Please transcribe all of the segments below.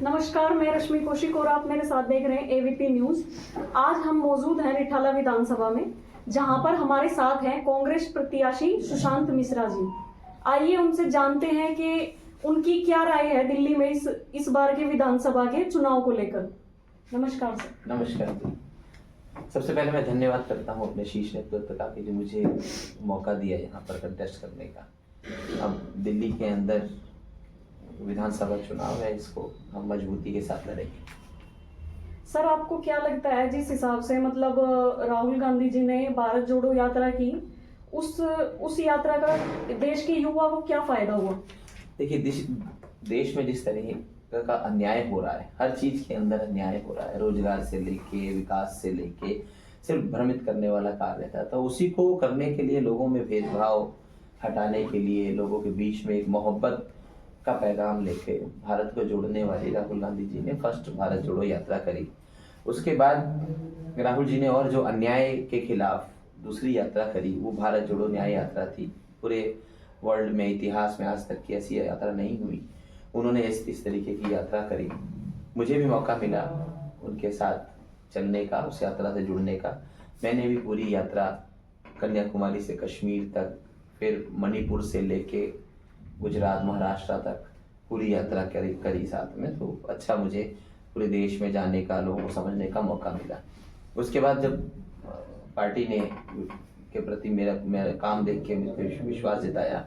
नमस्कार, मैं रश्मि कौशिक और आप मेरे साथ देख रहे हैं एवीपी न्यूज। आज हम मौजूद हैं रिठाला विधानसभा में, जहां पर हमारे साथ हैं कांग्रेस प्रत्याशी सुशांत मिश्रा जी। आइए उनसे जानते हैं कि उनकी क्या राय है दिल्ली में इस बार के विधानसभा के चुनाव को लेकर। नमस्कार सर। नमस्कार जी। सबसे पहले मैं धन्यवाद करता हूँ अपने शीर्ष नेतृत्व का कि जो मुझे मौका दिया यहाँ पर कंटेस्ट करने का। अब दिल्ली के अंदर विधानसभा चुनाव है, इसको हम मजबूती के साथ लड़ेंगे। सर, आपको क्या लगता है जिस हिसाब से मतलब राहुल गांधी जी ने भारत जोड़ो यात्रा की, उस यात्रा का देश के युवा को क्या फायदा हुआ? देखिए, देश में जिस तरह का अन्याय हो रहा है, हर चीज के अंदर अन्याय हो रहा है, रोजगार से लेके विकास से लेके सिर्फ भ्रमित करने वाला कार्य था। तो उसी को करने के लिए, लोगों में भेदभाव हटाने के लिए, लोगों के बीच में एक मोहब्बत का पैगाम लेके भारत को जोड़ने वाली राहुल गांधी जी ने फर्स्ट भारत जोड़ो यात्रा करी। उसके बाद राहुल जी ने और जो अन्याय के खिलाफ दूसरी यात्रा करी, वो भारत जोड़ो न्याय यात्रा थी। पूरे वर्ल्ड में, इतिहास में आज तक की ऐसी यात्रा नहीं हुई। उन्होंने इस तरीके की यात्रा करी। मुझे भी मौका मिला उनके साथ चलने का, उस यात्रा से जुड़ने का। मैंने भी पूरी यात्रा कन्याकुमारी से कश्मीर तक, फिर मणिपुर से लेके गुजरात, महाराष्ट्र तक पूरी यात्रा करी साथ में। तो अच्छा, मुझे पूरे देश में जाने का, लोगों को समझने का मौका मिला। उसके बाद जब पार्टी ने के प्रति मेरा काम देख के मुझ पर विश्वास जताया,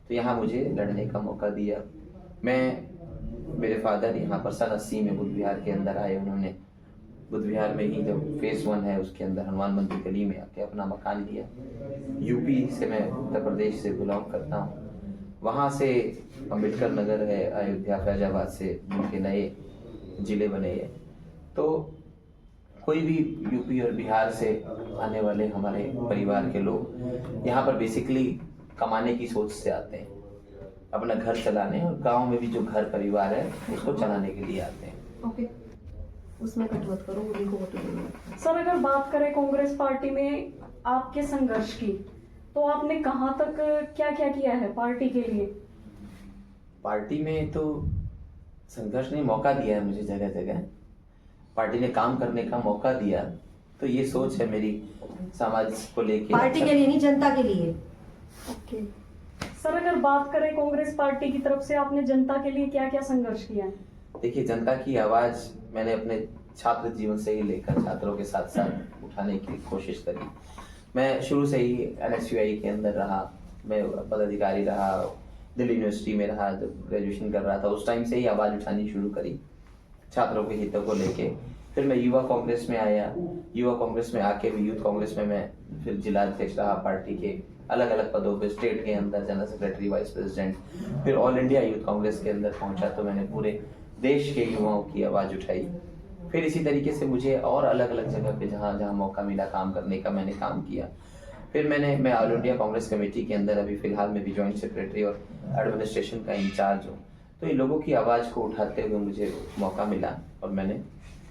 तो यहाँ मुझे लड़ने का मौका दिया। मेरे फादर यहाँ पर सन 80 में बुद्ध विहार के अंदर आए। उन्होंने बुद्ध विहार में ही, जब फेज 1 है उसके अंदर, हनुमान मंदिर गली में आके अपना मकान लिया। यूपी से, मैं उत्तर प्रदेश से बिलोंग करता हूँ। वहाँ से अम्बेडकर नगर है, अयोध्या, फैजाबाद से उनके नए जिले बने हैं। तो कोई भी यूपी और बिहार से आने वाले हमारे परिवार के लोग यहाँ पर बेसिकली कमाने की सोच से आते हैं, अपना घर चलाने, और गांव में भी जो घर परिवार है उसको चलाने के लिए आते हैं। ओके, उसमें कट मत करो, वो लिखो तो। सर, अगर बात करें कांग्रेस पार्टी में आपके संघर्ष की, तो आपने कहाँ तक क्या क्या किया है पार्टी के लिए? पार्टी में तो संघर्ष नहीं, मौका दिया है मुझे जगह जगह। पार्टी ने काम करने का मौका दिया, तो ये सोच है मेरी समाज को लेके। पार्टी के लिए नहीं, जनता के लिए। ओके सर, अगर बात करें कांग्रेस पार्टी की तरफ से आपने जनता के लिए क्या क्या संघर्ष किया है? देखिए, जनता की आवाज मैंने अपने छात्र जीवन से ही लेकर छात्रों के साथ साथ उठाने की कोशिश करी। मैं शुरू से ही NSUI के अंदर रहा, मैं पदाधिकारी रहा, दिल्ली यूनिवर्सिटी में रहा, जब ग्रेजुएशन कर रहा था उस टाइम से ही आवाज़ उठानी शुरू करी छात्रों के हितों को लेके। फिर मैं युवा कांग्रेस में आया। युवा कांग्रेस में आके भी यूथ कांग्रेस में मैं फिर जिला अध्यक्ष रहा पार्टी के अलग अलग पदों पे, स्टेट के अंदर जनरल सेक्रेटरी, वाइस प्रेसिडेंट, फिर ऑल इंडिया यूथ कांग्रेस के अंदर पहुंचा, तो मैंने पूरे देश के युवाओं की आवाज़ उठाई। फिर इसी तरीके से मुझे और अलग अलग जगह पे जहाँ जहाँ मौका मिला काम करने का, मैंने काम किया। फिर मैं ऑल इंडिया कांग्रेस कमेटी के अंदर अभी फिलहाल में भी जॉइंट सेक्रेटरी और एडमिनिस्ट्रेशन का इंचार्ज हूँ। तो इन लोगों की आवाज़ को उठाते हुए मुझे मौका मिला, और मैंने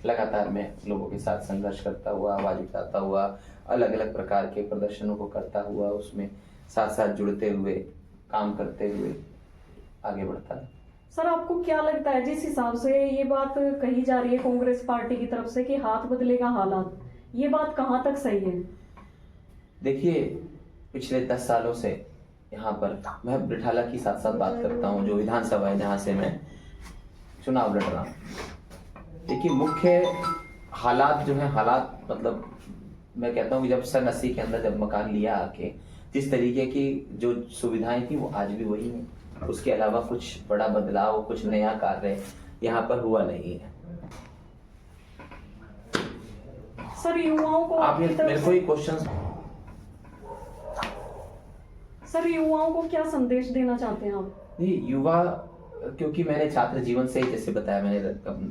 लगातार मैं लोगों के साथ संघर्ष करता हुआ, आवाज़ उठाता हुआ, अलग अलग प्रकार के प्रदर्शनों को करता हुआ, उसमें साथ साथ जुड़ते हुए, काम करते हुए आगे बढ़ता है। सर, आपको क्या लगता है जिस हिसाब से ये बात कही जा रही है कांग्रेस पार्टी की तरफ से कि हाथ बदलेगा हालात, ये बात कहाँ तक सही है? देखिए, पिछले 10 सालों से यहाँ पर, मैं रिठाला की साथ साथ बात करता हूँ, जो विधानसभा है जहाँ से मैं चुनाव लड़ रहा हूँ। देखिए, मुख्य हालात जो है, हालात मतलब मैं कहता हूँ कि जब सन 80 के अंदर जब मकान लिया आके, जिस तरीके की जो सुविधाएं थी वो आज भी वही है। उसके अलावा कुछ बड़ा बदलाव, कुछ नया कार्य यहाँ पर हुआ नहीं है। सर, युवाओं को आप मेरे को क्वेश्चन, सर युवाओं को क्या संदेश देना चाहते हैं आप? नहीं, युवा, क्योंकि मैंने छात्र जीवन से ही, जैसे बताया,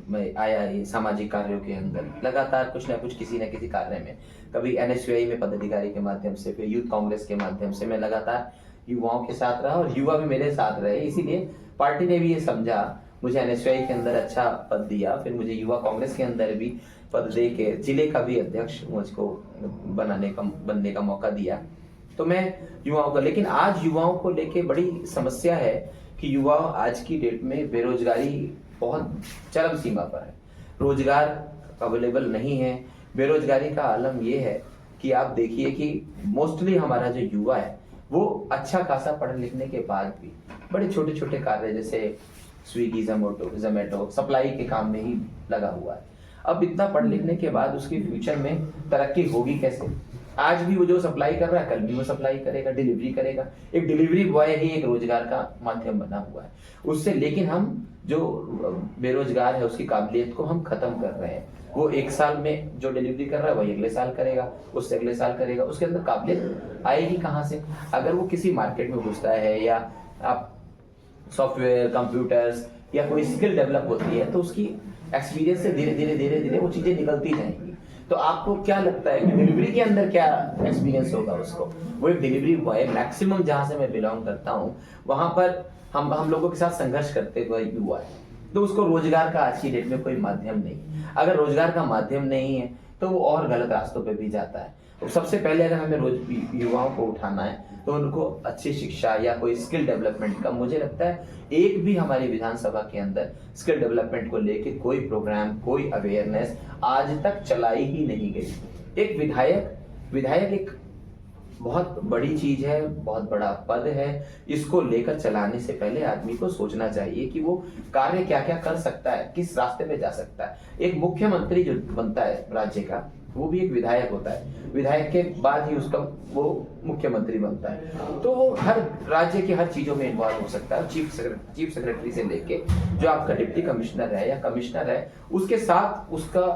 मैं आया ही सामाजिक कार्यों के अंदर, लगातार कुछ ना कुछ किसी न किसी कार्य में, कभी NSUI में पदाधिकारी के माध्यम से, फिर यूथ कांग्रेस के माध्यम से मैं लगातार युवाओं के साथ रहा, और युवा भी मेरे साथ रहे। इसीलिए पार्टी ने भी ये समझा, मुझे NSUI के अंदर अच्छा पद दिया, फिर मुझे युवा कांग्रेस के अंदर भी पद दे के जिले का भी अध्यक्ष मुझको बनने का मौका दिया। तो मैं युवाओं का, लेकिन आज युवाओं को लेके बड़ी समस्या है कि युवा आज की डेट में बेरोजगारी बहुत चरम सीमा पर है, रोजगार अवेलेबल नहीं है। बेरोजगारी का आलम ये है कि आप देखिए कि मोस्टली हमारा जो युवा है वो अच्छा खासा पढ़ने लिखने के बाद भी बड़े छोटे छोटे कार्य जैसे स्विगी, जोमेटो सप्लाई के काम में ही लगा हुआ है। अब इतना पढ़ लिखने के बाद उसकी फ्यूचर में तरक्की होगी कैसे? आज भी वो जो सप्लाई कर रहा है कल भी वो सप्लाई करेगा, डिलीवरी करेगा। एक डिलीवरी बॉय ही एक रोजगार का माध्यम बना हुआ है उससे। लेकिन हम जो बेरोजगार है उसकी काबिलियत को हम खत्म कर रहे हैं। वो एक साल में जो डिलीवरी कर रहा है वही अगले साल करेगा, उससे अगले साल करेगा। उसके अंदर काबिलियत आएगी कहाँ से? अगर वो किसी मार्केट में घुसता है या आप सॉफ्टवेयर, कंप्यूटर्स या कोई स्किल डेवलप होती है तो उसकी एक्सपीरियंस से धीरे धीरे वो चीजें निकलती जाएंगी। तो आपको क्या लगता है कि डिलीवरी के अंदर क्या एक्सपीरियंस होगा उसको? वो एक डिलीवरी बॉय, मैक्सिमम जहां से मैं बिलोंग करता हूँ वहां पर हम लोगों के साथ संघर्ष करते हुए हुआ है। तो उसको रोजगार का आज की डेट में कोई माध्यम नहीं। अगर रोजगार का माध्यम नहीं है तो वो और गलत रास्तों पे भी जाता है। तो सबसे पहले अगर हमें युवाओं को उठाना है तो उनको अच्छी शिक्षा या कोई स्किल डेवलपमेंट का, मुझे लगता है एक भी हमारी विधानसभा के अंदर स्किल डेवलपमेंट को लेके कोई प्रोग्राम, कोई अवेयरनेस आज तक चलाई ही नहीं गई। एक विधायक एक बहुत बड़ी चीज है, बहुत बड़ा पद है। इसको लेकर चलाने से पहले आदमी को सोचना चाहिए कि वो कार्य क्या क्या कर सकता है, किस रास्ते पे जा सकता है। एक मुख्यमंत्री जो बनता है राज्य का वो भी एक विधायक होता है, विधायक के बाद ही उसका वो मुख्यमंत्री बनता है। तो वो हर राज्य के हर चीजों में इन्वॉल्व हो सकता है। चीफ सेक्रेटरी से लेके जो आपका डिप्टी कमिश्नर है या कमिश्नर है उसके साथ उसका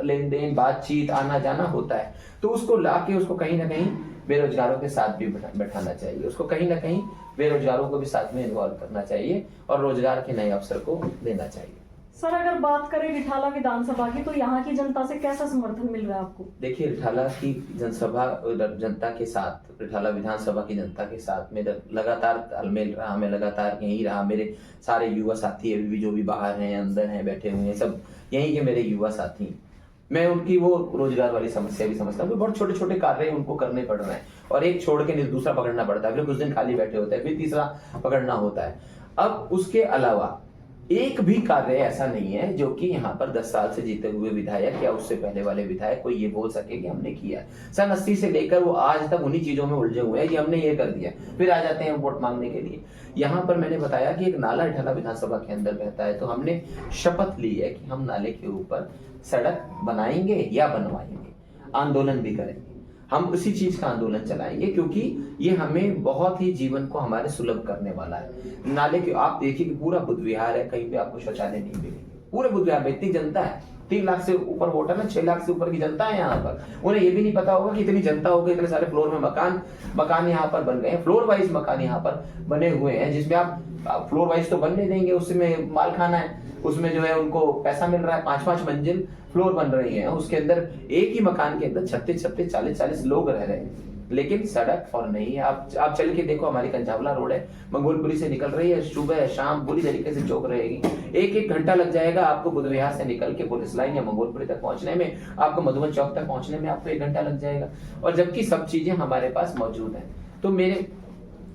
लेन देन, बातचीत, आना जाना होता है। तो उसको लाके उसको कहीं ना कहीं बेरोजगारों के साथ भी बैठाना चाहिए, उसको कहीं ना कहीं बेरोजगारों को भी साथ में इन्वॉल्व करना चाहिए और रोजगार के नए अवसर को देना चाहिए। सर, अगर बात करें रिठाला विधानसभा की तो यहाँ की जनता से कैसा समर्थन मिल रहा है आपको? देखिए, रिठाला की जनता के साथ, रिठाला विधानसभा की जनता के साथ मेरा लगातार तालमेल रहा। मैं लगातार यहीं रहा। मेरे सारे युवा साथी अभी भी जो भी बाहर हैं, अंदर हैं, बैठे हुए हैं, सब यहीं के मेरे युवा साथी। मैं उनकी वो रोजगार वाली समस्या भी समझता हूँ। बहुत छोटे छोटे कार्य उनको करने पड़ रहे हैं और एक छोड़ के दूसरा पकड़ना पड़ता है, फिर कुछ दिन खाली बैठे होते हैं, फिर तीसरा पकड़ना होता है। अब उसके अलावा एक भी कार्य ऐसा नहीं है जो कि यहाँ पर 10 साल से जीते हुए विधायक या उससे पहले वाले विधायक को ये बोल सके कि हमने किया। सन 80 से लेकर वो आज तक उन्हीं चीजों में उलझे हुए हैं कि हमने ये कर दिया, फिर आ जाते हैं वोट मांगने के लिए। यहाँ पर मैंने बताया कि एक नाला रिठाला विधानसभा के अंदर बहता है, तो हमने शपथ ली है कि हम नाले के ऊपर सड़क बनाएंगे या बनवाएंगे, आंदोलन भी करेंगे। हम उसी चीज का आंदोलन चलाएंगे क्योंकि ये हमें बहुत ही जीवन को हमारे सुलभ करने वाला है। नाले के आप देखिए कि पूरा बुद्ध विहार है, कहीं पे आपको शौचालय नहीं मिलेंगे। पूरे बुद्ध विहार में इतनी जनता है, 3 लाख से ऊपर होटल है, 6 लाख से ऊपर की जनता है यहाँ पर। उन्हें ये भी नहीं पता होगा कि इतनी जनता होगी, इतने सारे फ्लोर में मकान यहाँ पर बन गए हैं। फ्लोर वाइज मकान यहाँ पर बने हुए हैं जिसमें आप फ्लोर वाइज तो बनने देंगे, उसमें माल खाना है, उसमें जो है उनको पैसा मिल रहा है। 5-5 मंजिल फ्लोर बन रही है, उसके अंदर एक ही मकान के अंदर 36-36, 40-40 लोग रह रहे हैं, लेकिन सड़क और नहीं है। आप चल के देखो, हमारी कंझावला रोड है, मंगोलपुरी से निकल रही है, सुबह शाम पूरी तरीके से चौक रहेगी। 1-1 घंटा लग जाएगा आपको बुद्ध विहार से निकल के पुलिस लाइन या मंगोलपुरी तक पहुंचने में। आपको मधुबन चौक तक पहुंचने में आपको 1 घंटा लग जाएगा, और जबकि सब चीजें हमारे पास मौजूद है। तो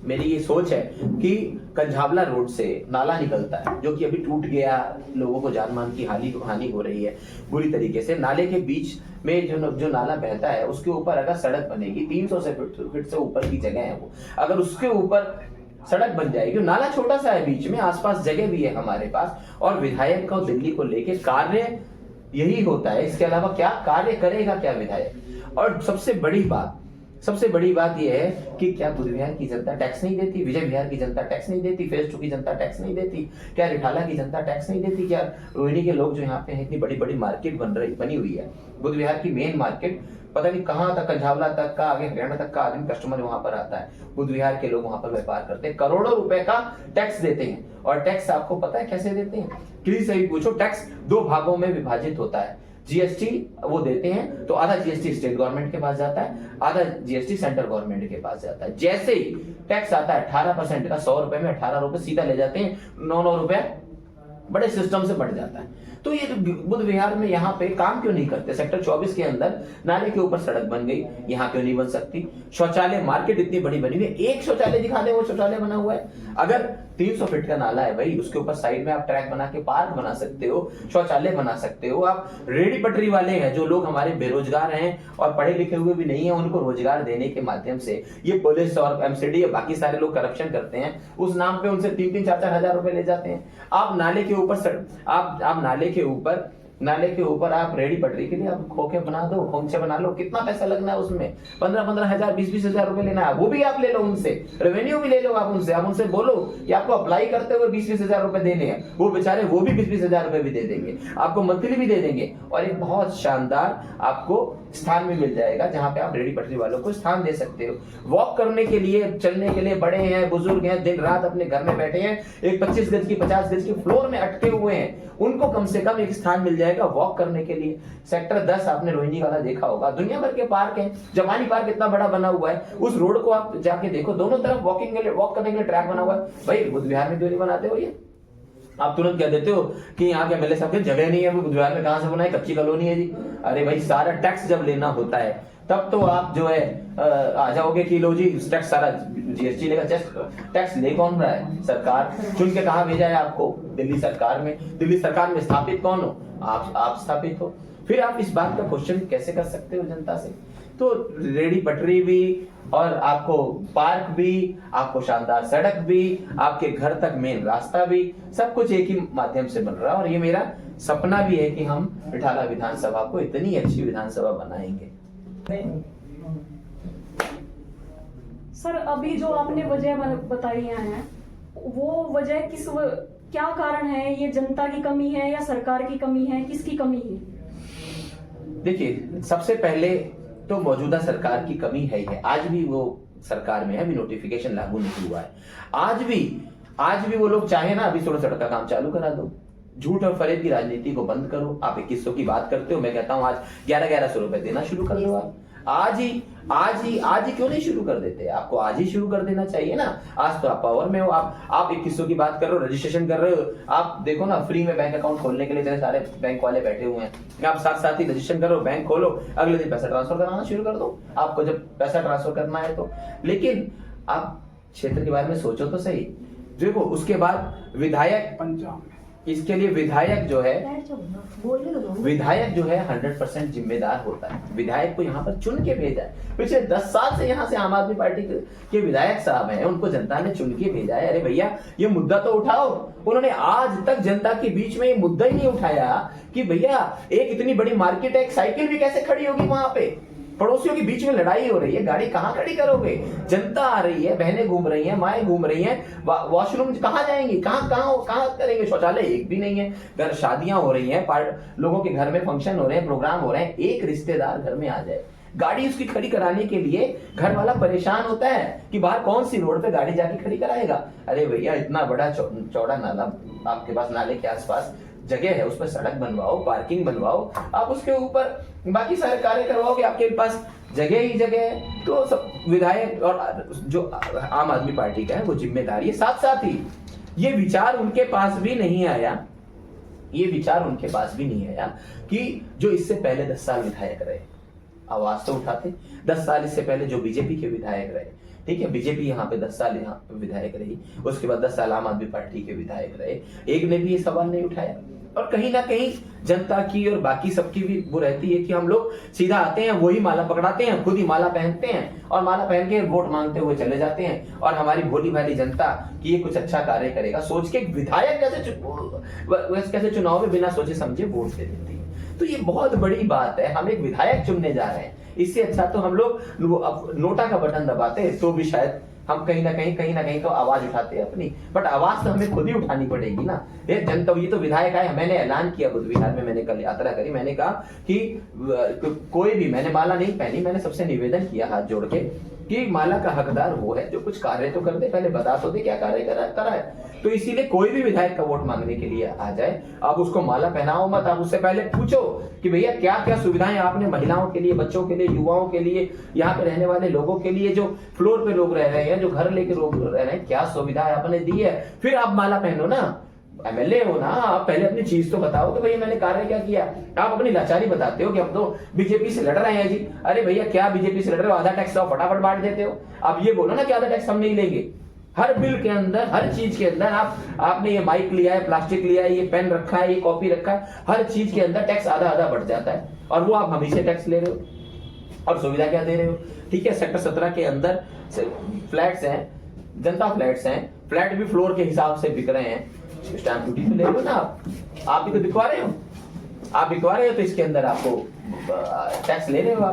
मेरी ये सोच है कि कंझावला रोड से नाला निकलता है जो कि अभी टूट गया, लोगों को जान मान की हानि हो रही है बुरी तरीके से। नाले के बीच में जो नाला बहता है उसके ऊपर अगर सड़क बनेगी, 300 फीट से ऊपर की जगह है वो, अगर उसके ऊपर सड़क बन जाएगी, नाला छोटा सा है बीच में, आसपास जगह भी है हमारे पास, और विधायक का दिल्ली को लेके कार्य यही होता है। इसके अलावा क्या कार्य करेगा क्या विधायक? और सबसे बड़ी बात यह है कि क्या बुद्ध विहार की जनता टैक्स नहीं देती? विजय विहार की जनता टैक्स नहीं देती? फेज 2 की जनता टैक्स नहीं देती? क्या रिठाला की जनता टैक्स नहीं देती? क्या रोहिणी के लोग जो यहाँ पे हैं, इतनी बड़ी मार्केट बनी हुई है, बुद्ध विहार की मेन मार्केट, पता नहीं कहाँ तक, कंझावला तक का, आगे हरियाणा तक का आदमी कस्टमर वहां पर आता है। बुद्ध विहार के लोग वहां पर व्यापार करते हैं, करोड़ों रुपए का टैक्स देते हैं। और टैक्स आपको पता है कैसे देते हैं? किसी से भी पूछो, टैक्स 2 भागों में विभाजित होता है। जीएसटी वो देते हैं तो आधा जीएसटी स्टेट गवर्नमेंट के पास जाता है, आधा जीएसटी सेंट्रल गवर्नमेंट के पास जाता है। जैसे ही टैक्स आता है 18% का, 100 रुपए में 18 रुपए सीधा ले जाते हैं, 9 रुपए बड़े सिस्टम से बढ़ जाता है। तो ये जो बुद्ध विहार में यहाँ पे काम क्यों नहीं करते? सेक्टर 24 के अंदर नाले के ऊपर सड़क बन गई, यहाँ क्यों नहीं बन सकती? शौचालय मार्केट इतनी बड़ी बनी हुई है, एक शौचालय दिखा दे, वो शौचालय बना हुआ है। अगर 300 फीट का नाला है भाई, उसके ऊपर साइड में आप ट्रैक बना के पार्क बना सकते हो, शौचालय बना सकते हो। आप रेडी पटरी वाले हैं, जो लोग हमारे बेरोजगार हैं और पढ़े लिखे हुए भी नहीं है, उनको रोजगार देने के माध्यम से ये पुलिस और एमसीडी या बाकी सारे लोग करप्शन करते हैं, उस नाम पे उनसे 3-3, 4-4 हजार रुपए ले जाते हैं। आप नाले के ऊपर नाले के ऊपर आप रेडी पटरी के लिए आप खोखे बना दो, खोमचे बना लो, कितना पैसा लगना है उसमें? 15-15 हजार, 20-20 हजार रुपए लेना है, वो भी आप ले लो उनसे, रेवेन्यू भी ले लो आप उनसे बोलो कि आपको अप्लाई करते हुए 20-20 हजार रुपए देने हैं, वो बेचारे वो भी 20-20 हजार रुपए भी दे देंगे, आपको मंथली भी दे देंगे, और एक बहुत शानदार आपको स्थान भी मिल जाएगा जहां पे आप रेडी पटरी वालों को स्थान दे सकते हो। वॉक करने के लिए, चलने के लिए बड़े हैं, बुजुर्ग हैं, दिन रात अपने घर में बैठे हैं, एक 25 गज की 50 गज की फ्लोर में अटके हुए हैं, उनको कम से कम एक स्थान मिल जाएगा वॉक करने के लिए। सेक्टर 10 आपने रोहिणी वाला देखा होगा, दुनिया भर के पार्क हैं, जमानी पार्क इतना बड़ा बना हुआ है, उस रोड को आप जाके देखो, दोनों तरफ वॉक करने के लिए ट्रैक बना हुआ है। भाई बुद्ध विहार में क्यों नहीं बनाते हो ये? आप तुरंत कह देते हो कि यहाँ के एमएलए साहब के जगह नहीं है, वो बुद्ध विहार में कहां से बनाए, कच्ची कॉलोनी है जी। अरे भाई सारा टैक्स जब लेना होता है तब तो आप जो है आ जाओगे कि लो जी टैक्स सारा जीएसटी लेगा। टैक्स ले कौन रहा है? सरकार। चुन के कहा भेजा है आपको? दिल्ली सरकार में स्थापित कौन हो? आप स्थापित हो। फिर आप इस बात का क्वेश्चन कैसे कर सकते हो जनता से? तो रेडी पटरी भी और आपको पार्क भी, आपको शानदार सड़क भी, आपके घर तक मेन रास्ता भी, सब कुछ एक ही माध्यम से बन रहा है। और ये मेरा सपना भी है कि हम रिठाला विधानसभा को इतनी अच्छी विधानसभा बनाएंगे। सर अभी जो आपने वजह बताई हैं, वो वजह क्या कारण है? ये जनता की कमी है या सरकार की कमी है, किसकी कमी है? देखिए, सबसे पहले तो मौजूदा सरकार की कमी है ही है। आज भी वो सरकार में है, अभी नोटिफिकेशन लागू नहीं हुआ है। आज भी वो लोग चाहे ना अभी 16 सड़क का काम चालू करा दो, झूठ और फरेब की राजनीति को बंद करो। आप 2100 की बात करते हो, मैं कहता हूं आज 1100 रुपए देना शुरू कर दो। आप आज ही क्यों नहीं शुरू कर देते? आपको आज ही शुरू कर देना चाहिए ना। आज तो आप पावर में हो, आप 2100 की बात कर रहे हो, रजिस्ट्रेशन कर रहे हो। आप देखो ना, फ्री में बैंक अकाउंट खोलने के लिए सारे बैंक वाले बैठे हुए हैं, आप साथ ही रजिस्ट्रेशन करो, बैंक खोलो, अगले दिन पैसा ट्रांसफर कराना शुरू कर दो, आपको जब पैसा ट्रांसफर करना है तो। लेकिन आप क्षेत्र के बारे में सोचो तो सही। देखो, उसके बाद विधायक, इसके लिए विधायक जो है 100% जिम्मेदार होता है। विधायक को यहाँ पर चुन के भेजा है। पिछले 10 साल से यहाँ से आम आदमी पार्टी के विधायक साहब हैं, उनको जनता ने चुन के भेजा है। अरे भैया, ये मुद्दा तो उठाओ। उन्होंने आज तक जनता के बीच में ये मुद्दा ही नहीं उठाया कि भैया एक इतनी बड़ी मार्केट है, एक साइकिल भी कैसे खड़ी होगी वहां पे? पड़ोसियों के बीच में लड़ाई हो रही है, गाड़ी कहाँ खड़ी करोगे? जनता आ रही है, बहनें घूम रही हैं, माएं घूम रही हैं, वॉशरूम कहाँ जाएंगी? कहाँ करेंगे? शौचालय एक भी नहीं है। घर शादियां हो रही हैं, लोगों के घर में फंक्शन हो रहे हैं, प्रोग्राम हो रहे हैं, एक रिश्तेदार घर में आ जाए, गाड़ी उसकी खड़ी कराने के लिए घर वाला परेशान होता है कि बाहर कौन सी रोड पे गाड़ी जाके खड़ी कराएगा। अरे भैया, इतना बड़ा चौड़ा नाला आपके पास, नाले के आसपास जगह है, उस पर सड़क बनवाओ, पार्किंग बनवाओ, आप उसके ऊपर बाकी सारे कार्य करवाओगे, आपके पास जगह ही जगह है। तो सब विधायक और जो आम आदमी पार्टी का है वो जिम्मेदारी है। साथ ही ये विचार उनके पास भी नहीं आया कि जो इससे पहले 10 साल विधायक रहे, आवाज तो उठाते। 10 साल इससे पहले जो बीजेपी के विधायक रहे, ठीक है, बीजेपी यहाँ पे 10 साल यहाँ पे विधायक रही, उसके बाद 10 साल आम आदमी पार्टी के विधायक रहे, एक ने भी ये सवाल नहीं उठाया। और कहीं ना कहीं जनता की और बाकी सबकी भी वो रहती है कि हम लोग सीधा आते हैं, वही माला पकड़ाते हैं, खुद ही माला पहनते हैं और माला पहन के वोट मांगते हुए चले जाते हैं। और हमारी भोली भाली जनता कि ये कुछ अच्छा कार्य करेगा सोच के विधायक कैसे चुनाव में बिना सोचे समझे वोट दे देती है। तो ये बहुत बड़ी बात है, हम एक विधायक चुनने जा रहे हैं। इससे अच्छा तो हम लोग नोटा का बटन दबाते तो भी शायद हम कहीं ना कहीं तो आवाज उठाते हैं अपनी, बट आवाज तो हमें खुद ही उठानी पड़ेगी ना। ये जनता, ये तो विधायक आए, मैंने ऐलान किया बुद्ध विहार में, मैंने कल यात्रा करी, मैंने कहा कि कोई भी, मैंने माला नहीं पहनी, मैंने सबसे निवेदन किया हाथ जोड़ के कि माला का हकदार वो है जो कुछ कार्य तो कर दे, पहले बता तो दे क्या कार्य करा है। तो इसीलिए कोई भी विधायक का वोट मांगने के लिए आ जाए, आप उसको माला पहनाओ मत, आप उससे पहले पूछो कि भैया क्या क्या सुविधाएं आपने महिलाओं के लिए, बच्चों के लिए, युवाओं के लिए, यहाँ पे रहने वाले लोगों के लिए, जो फ्लोर पे लोग रह रहे हैं, जो घर लेके लोग रह रहे हैं, क्या सुविधाएं आपने दी है, फिर आप माला पहनो ना। एमएलए हो ना, आप पहले अपनी चीज तो बताओ कि भैया मैंने कार्य क्या किया। आप अपनी लाचारी बताते हो कि हम तो बीजेपी से लड़ रहे हैं जी। अरे भैया क्या बीजेपी से लड़ रहे हो, आधा टैक्स तो फटाफट बांट देते हो। आप ये बोलो ना कि आधा टैक्स हम नहीं लेंगे। हर बिल के अंदर, हर चीज के अंदर आपने ये माइक लिया है, प्लास्टिक लिया है, ये पेन रखा है, ये कॉपी रखा है, हर चीज के अंदर टैक्स आधा आधा बढ़ जाता है और वो आप हम ही से टैक्स ले रहे हो और सुविधा क्या दे रहे हो। ठीक है, सेक्टर 17 के अंदर फ्लैट्स हैं, जनता फ्लैट्स हैं, फ्लैट भी फ्लोर के हिसाब से बिक रहे हैं, स्टैंप ड्यूटी तो ले लो ना। आप भी तो बिकवा रहे हो, आप बिकवा रहे हो तो इसके अंदर आपको टैक्स ले रहे हो।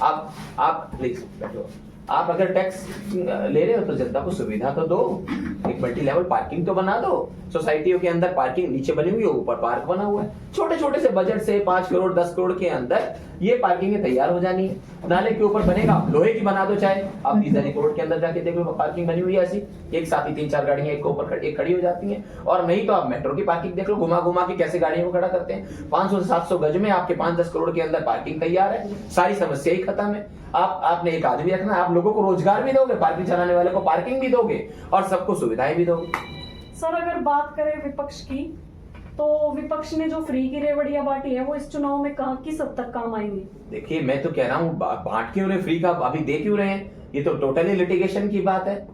आप प्लीज बैठो। आप अगर टैक्स ले रहे हो तो जनता को सुविधा तो दो, एक मल्टी लेवल पार्किंग तो बना दो। सोसाइटियों के अंदर पार्किंग नीचे बनी हुई है, ऊपर पार्क बना हुआ है। छोटे छोटे से बजट से 5 करोड़ 10 करोड़ के अंदर ये पार्किंग तैयार हो जानी है। नाले के ऊपर बनेगा, लोहे की बना दो, चाहे आप 30 करोड़ के अंदर जाके देख लो, पार्किंग बनी हुई है ऐसी, एक साथ ही 3-4 गाड़ियां एक के ऊपर एक खड़ी हो जाती हैं। और नहीं तो आप मेट्रो की पार्किंग देख लो, घुमा घुमा के कैसे गाड़ियों को खड़ा करते हैं। 500 से 700 गज में आपके 5-10 करोड़ के अंदर पार्किंग तैयार है, सारी समस्या ही खत्म है। आपने एक आदमी रखना, आप लोगों को रोजगार भी दोगे, पार्किंग चलाने वाले को पार्किंग भी दोगे और सबको सुविधाएं भी दोगे। सर अगर बात करें विपक्ष की, तो विपक्ष ने जो फ्री की रेवड़ियां बांटी है वो इस चुनाव में कहां किस हद तक काम आएंगी? देखिए मैं तो कह रहा हूँ बांट क्यों रहे फ्री का, अभी दे क्यों रहे हैं, ये तो टोटली लिटिगेशन की बात है।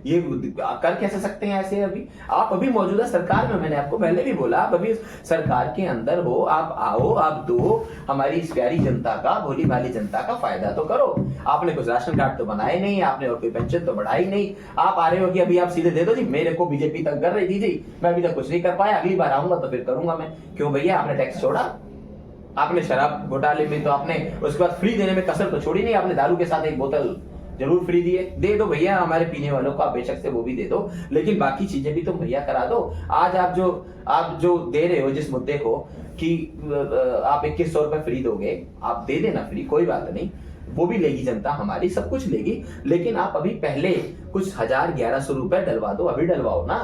ये कर कैसे सकते हैं ऐसे? अभी आप अभी मौजूदा सरकार में, मैंने आपको पहले भी बोला, आप अभी सरकार के अंदर हो, आप आओ, आप दो, हमारी इस प्यारी जनता का, भोली भाली जनता का फायदा तो करो। आपने कुछ राशन कार्ड तो बनाए नहीं, आपने और कोई पेंशन तो बढ़ाई नहीं। आप आ रहे हो कि अभी आप सीधे दे दो जी, मेरे को बीजेपी तक कर रही थी जी, मैं अभी तक कुछ नहीं कर पाया, अगली बार आऊंगा तो फिर करूंगा मैं। क्यों भैया, आपने टैक्स छोड़ा? आपने शराब घोटाले में तो आपने उसके बाद फ्री देने में कसर तो छोड़ी नहीं, आपने दारू के साथ एक बोतल जरूर फ्री दिए, दे दो भैया हमारे पीने वालों को, आप बेशक से वो भी दे दो, लेकिन बाकी चीजें भी तो मुहैया करा दो। आज आप जो दे रहे हो जिस मुद्दे को कि आप 2100 रुपए फ्री दोगे, आप दे देना फ्री, कोई बात नहीं, वो भी लेगी जनता हमारी, सब कुछ लेगी, लेकिन आप अभी पहले कुछ 1000-1100 रुपए डलवा दो, अभी डलवाओ ना।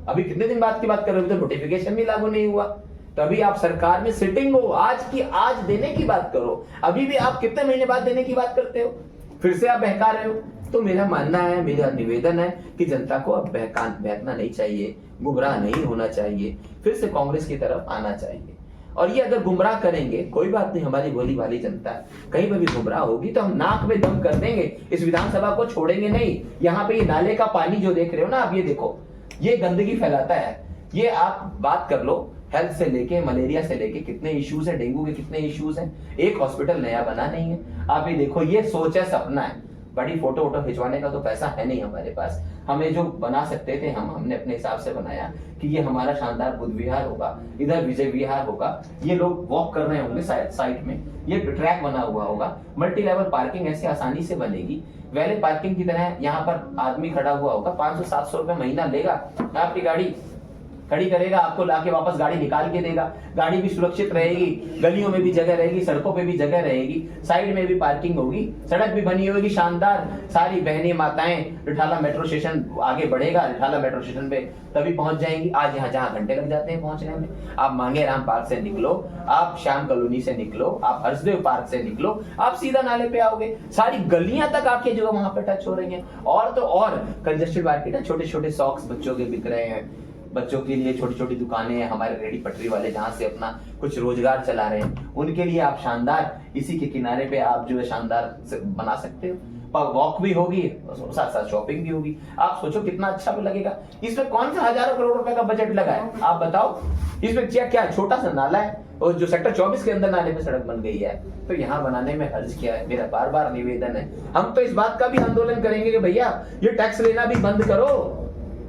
अभी कितने दिन बाद की बात कर रहे हो, तो नोटिफिकेशन भी लागू नहीं हुआ, तो अभी आप सरकार में सिटिंग हो, आज की आज देने की बात करो। अभी भी आप कितने महीने बाद देने की बात करते हो, फिर से आप बहका रहे हो। तो मेरा मानना है, मेरा निवेदन है कि जनता को अब बहकना नहीं चाहिए, गुमराह नहीं होना चाहिए, फिर से कांग्रेस की तरफ आना चाहिए। और ये अगर गुमराह करेंगे, कोई बात नहीं, हमारी भोली भाली जनता कहीं पर भी गुमराह होगी तो हम नाक में दम कर देंगे, इस विधानसभा को छोड़ेंगे नहीं। यहाँ पे ये नाले का पानी जो देख रहे हो ना आप, ये देखो, ये गंदगी फैलाता है। ये आप बात कर लो, हेल्थ से लेके मलेरिया से लेके कितने इश्यूज हैं, डेंगू के कितने इश्यूज हैं, एक हॉस्पिटल नया बना नहीं है। आप ये देखो, ये सोच है, सपना है, बड़ी फोटो वोटो खिंचवाने का तो पैसा है नहीं हमारे पास। हमें जो बना सकते थे हमने अपने हिसाब से बनाया कि ये हमारा शानदार बुद्ध विहार होगा, इधर विजय विहार होगा, ये लोग वॉक कर रहे होंगे साइड में, ये ट्रैक बना हुआ होगा, मल्टी लेवल पार्किंग ऐसे आसानी से बनेगी, वैले पार्किंग की तरह यहाँ पर आदमी खड़ा हुआ होगा, 500-700 रुपए महीना लेगा, आपकी गाड़ी खड़ी करेगा, आपको लाके वापस गाड़ी निकाल के देगा, गाड़ी भी सुरक्षित रहेगी, गलियों में भी जगह रहेगी, सड़कों पे भी जगह रहेगी, साइड में भी पार्किंग होगी, सड़क भी बनी होगी शानदार। सारी बहनें माताएं, रिठाला मेट्रो स्टेशन आगे बढ़ेगा, रिठाला मेट्रो स्टेशन पे तभी पहुंच जाएंगी। आज यहाँ जहाँ घंटे लग जाते हैं पहुंचने में, आप मांगेराम पार्क से निकलो, आप श्याम कॉलोनी से निकलो, आप हर्षदेव पार्क से निकलो, आप सीधा नाले पे आओगे, सारी गलियां तक आके जो वहां पे टच हो रही है। और तो और कंजेस्टेड मार्केट है, छोटे छोटे सॉक्स बच्चों के बिक रहे हैं, बच्चों के लिए छोटी छोटी दुकानें हैं, हमारे रेडी पटरी वाले जहाँ से अपना कुछ रोजगार चला रहे हैं, उनके लिए आप शानदार इसी के किनारे पे आप जो है शानदार बना सकते हो। वॉक भी होगी, साथ साथ शॉपिंग भी होगी। आप सोचो कितना अच्छा भी लगेगा। इसमें कौन सा हजारों करोड़ रुपए का बजट लगा है, आप बताओ। इसमें क्या छोटा सा नाला है, और जो सेक्टर 24 के अंदर नाले पे सड़क बन गई है, तो यहाँ बनाने में हर्ज क्या है? मेरा बार बार निवेदन है, हम तो इस बात का भी आंदोलन करेंगे कि भैया ये टैक्स लेना भी बंद करो,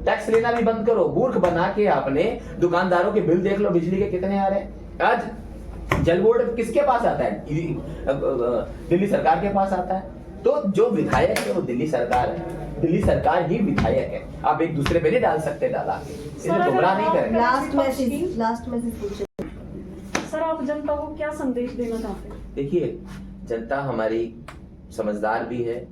टैक्स लेना भी बंद करो। मूर्ख बना के आपने दुकानदारों के बिल देख लो, बिजली के कितने आ रहे हैं। आज जल बोर्ड किसके पास आता है? दिल्ली सरकार के पास आता है। तो जो विधायक है वो दिल्ली सरकार है, दिल्ली सरकार ही विधायक है। आप एक दूसरे पे नहीं डाल सकते डाला, इसे गुमराह नहीं करेंगे। लास्ट मैसेज पूछे सर, आप जनता को क्या संदेश देना चाहते हैं? देखिए, जनता हमारी समझदार भी है,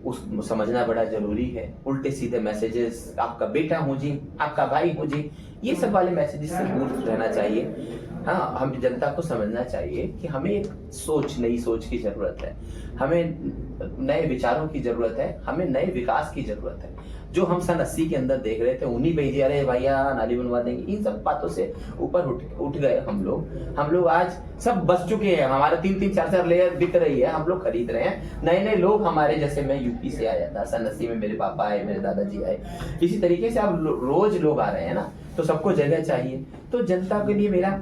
उस समझना बड़ा जरूरी है। उल्टे सीधे मैसेजेस, आपका बेटा हूँ जी, आपका भाई हूँ जी, ये सब वाले मैसेजेस से दूर रहना चाहिए। हाँ, हम जनता को समझना चाहिए कि हमें एक नई सोच की जरूरत है, हमें नए विचारों की जरूरत है, हमें नए विकास की जरूरत है। जो हम सन 80 के अंदर देख रहे थे उन्हीं पे ही अरे भैया नाली बनवा देंगे, इन सब बातों से ऊपर उठ गए हम लोग आज सब बच चुके हैं। हमारे 3-3 4-4 लेयर बिक रही है, हम लोग खरीद रहे हैं। नए नए लोग हमारे, जैसे मैं यूपी से आया था सन 80 में, मेरे पापा आए, मेरे दादाजी आए, इसी तरीके से अब रोज लोग आ रहे हैं ना, तो सबको जगह चाहिए। तो जनता के लिए मेरा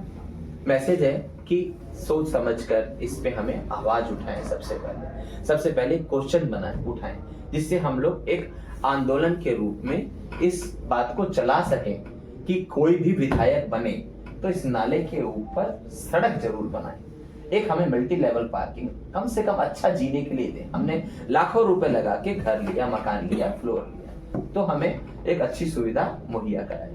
मैसेज है कि सोच समझकर इस पे हमें आवाज उठाएं। सबसे पहले क्वेश्चन उठाएं, जिससे हम लोग एक आंदोलन के रूप में इस बात को चला सकें कि कोई भी विधायक बने तो इस नाले के ऊपर सड़क जरूर बनाए। एक हमें मल्टी लेवल पार्किंग कम से कम अच्छा जीने के लिए दे। हमने लाखों रुपए लगा के घर लिया, मकान लिया, फ्लोर लिया, तो हमें एक अच्छी सुविधा मुहैया कराए।